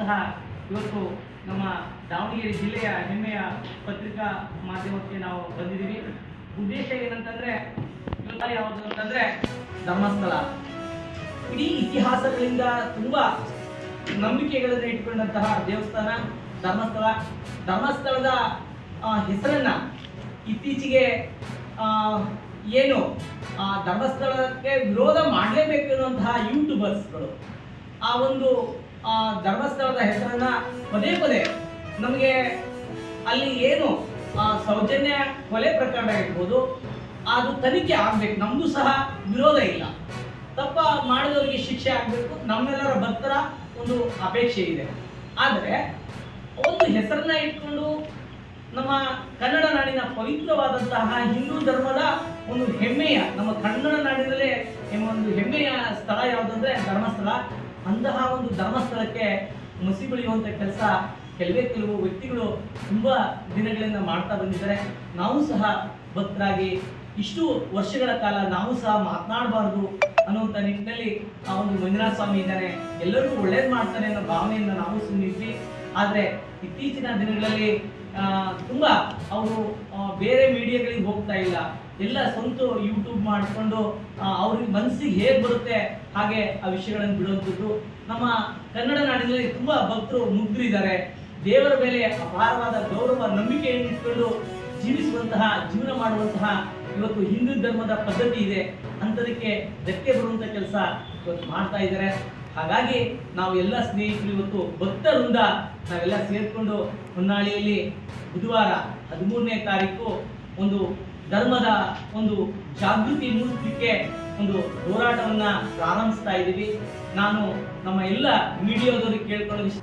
ಸಹ ಇವತ್ತು ನಮ್ಮ ದಾವಣಗೆರೆ ಜಿಲ್ಲೆಯ ಹೆಮ್ಮೆಯ ಪತ್ರಿಕಾ ಮಾಧ್ಯಮಕ್ಕೆ ನಾವು ಬಂದಿದ್ದೀವಿ. ಉದ್ದೇಶ ಏನಂತಂದರೆ ಇವತ್ತು ಯಾವುದು ಅಂತಂದರೆ ಧರ್ಮಸ್ಥಳ. ಇಡೀ ಇತಿಹಾಸಗಳಿಂದ ತುಂಬ ನಂಬಿಕೆಗಳನ್ನು ಇಟ್ಕೊಂಡಂತಹ ದೇವಸ್ಥಾನ ಧರ್ಮಸ್ಥಳ. ಧರ್ಮಸ್ಥಳದ ಹೆಸರನ್ನ ಇತ್ತೀಚೆಗೆ ಏನು ಧರ್ಮಸ್ಥಳಕ್ಕೆ ವಿರೋಧ ಮಾಡಲೇಬೇಕು ಅನ್ನುವಂತಹ ಯೂಟ್ಯೂಬರ್ಸ್ಗಳು ಆ ಒಂದು ಧರ್ಮಸ್ಥಳದ ಹೆಸರನ್ನ ಪದೇ ಪದೇ ನಮಗೆ ಅಲ್ಲಿ ಏನು ಸೌಜನ್ಯ ಕೊಲೆ ಪ್ರಕರಣ ಇರ್ಬೋದು ಅದು ತನಿಖೆ ಆಗಬೇಕು. ನಮ್ಮದು ಸಹ ವಿರೋಧ ಇಲ್ಲ, ತಪ್ಪ ಮಾಡಿದವರಿಗೆ ಶಿಕ್ಷೆ ಆಗಬೇಕು, ನಮ್ಮೆಲ್ಲರ ಭಕ್ತರ ಒಂದು ಅಪೇಕ್ಷೆ ಇದೆ. ಆದರೆ ಒಂದು ಹೆಸರನ್ನ ಇಟ್ಕೊಂಡು ನಮ್ಮ ಕನ್ನಡ ನಾಡಿನ ಪವಿತ್ರವಾದಂತಹ ಹಿಂದೂ ಧರ್ಮದ ಒಂದು ಹೆಮ್ಮೆಯ ನಮ್ಮ ಕನ್ನಡ ನಾಡಿನಲ್ಲೇ ಒಂದು ಹೆಮ್ಮೆಯ ಸ್ಥಳ ಯಾವುದಂದ್ರೆ ಧರ್ಮಸ್ಥಳ. ಅಂತಹ ಒಂದು ಧರ್ಮಸ್ಥಳಕ್ಕೆ ಮಸಿ ಬೆಳೆಯುವಂಥ ಕೆಲಸ ಕೆಲವು ವ್ಯಕ್ತಿಗಳು ತುಂಬ ದಿನಗಳಿಂದ ಮಾಡ್ತಾ ಬಂದಿದ್ದಾರೆ. ನಾವು ಸಹ ಭಕ್ತರಾಗಿ ಇಷ್ಟು ವರ್ಷಗಳ ಕಾಲ ನಾವು ಸಹ ಮಾತನಾಡಬಾರ್ದು ಅನ್ನುವಂಥ ನಿಟ್ಟಿನಲ್ಲಿ ಆ ಒಂದು ಮಂಜುನಾಥ ಸ್ವಾಮಿ ಇದ್ದಾನೆ, ಎಲ್ಲರಿಗೂ ಒಳ್ಳೇದು ಮಾಡ್ತಾನೆ ಅನ್ನೋ ಭಾವನೆಯಿಂದ ನಾವು ಸುಮ್ಮನಿದ್ವಿ. ಆದರೆ ಇತ್ತೀಚಿನ ದಿನಗಳಲ್ಲಿ ತುಂಬ ಅವರು ಬೇರೆ ಮೀಡಿಯಾಗಳಿಗೆ ಹೋಗ್ತಾ ಇಲ್ಲ, ಎಲ್ಲ ಸ್ವಂತ ಯೂಟ್ಯೂಬ್ ಮಾಡಿಕೊಂಡು ಅವ್ರಿಗೆ ಮನಸ್ಸಿಗೆ ಹೇಗೆ ಬರುತ್ತೆ ಹಾಗೆ ಆ ವಿಷಯಗಳನ್ನು ಬಿಡುವಂಥದ್ದು. ನಮ್ಮ ಕನ್ನಡ ನಾಡಿನಲ್ಲಿ ತುಂಬ ಭಕ್ತರು ಮುಗ್ಧರಿದ್ದಾರೆ. ದೇವರ ಮೇಲೆ ಅಪಾರವಾದ ಗೌರವ ನಂಬಿಕೆಯನ್ನು ಇಟ್ಕೊಂಡು ಜೀವನ ಮಾಡುವಂತಹ ಇವತ್ತು ಹಿಂದೂ ಧರ್ಮದ ಪದ್ಧತಿ ಇದೆ. ಅಂಥದಕ್ಕೆ ಧಕ್ಕೆ ಬರುವಂಥ ಕೆಲಸ ಇವತ್ತು ಮಾಡ್ತಾ ಇದ್ದಾರೆ. ಹಾಗಾಗಿ ನಾವು ಎಲ್ಲ ಸ್ನೇಹಿತರು ಇವತ್ತು ಭಕ್ತರಿಂದ ನಾವೆಲ್ಲ ಸೇರಿಕೊಂಡು ಹೊನ್ನಾಳಿಯಲ್ಲಿ ಬುಧವಾರ 13ನೇ ತಾರೀಕು ಒಂದು ಧರ್ಮದ ಒಂದು ಜಾಗೃತಿ ಮೂಡಿಸಲಿಕ್ಕೆ ಒಂದು ಹೋರಾಟವನ್ನು ಪ್ರಾರಂಭಿಸ್ತಾ ಇದ್ದೀವಿ. ನಾನು ನಮ್ಮ ಎಲ್ಲ ಮೀಡಿಯಾದವರಿಗೆ ಕೇಳ್ಕೊಳ್ಳೋದು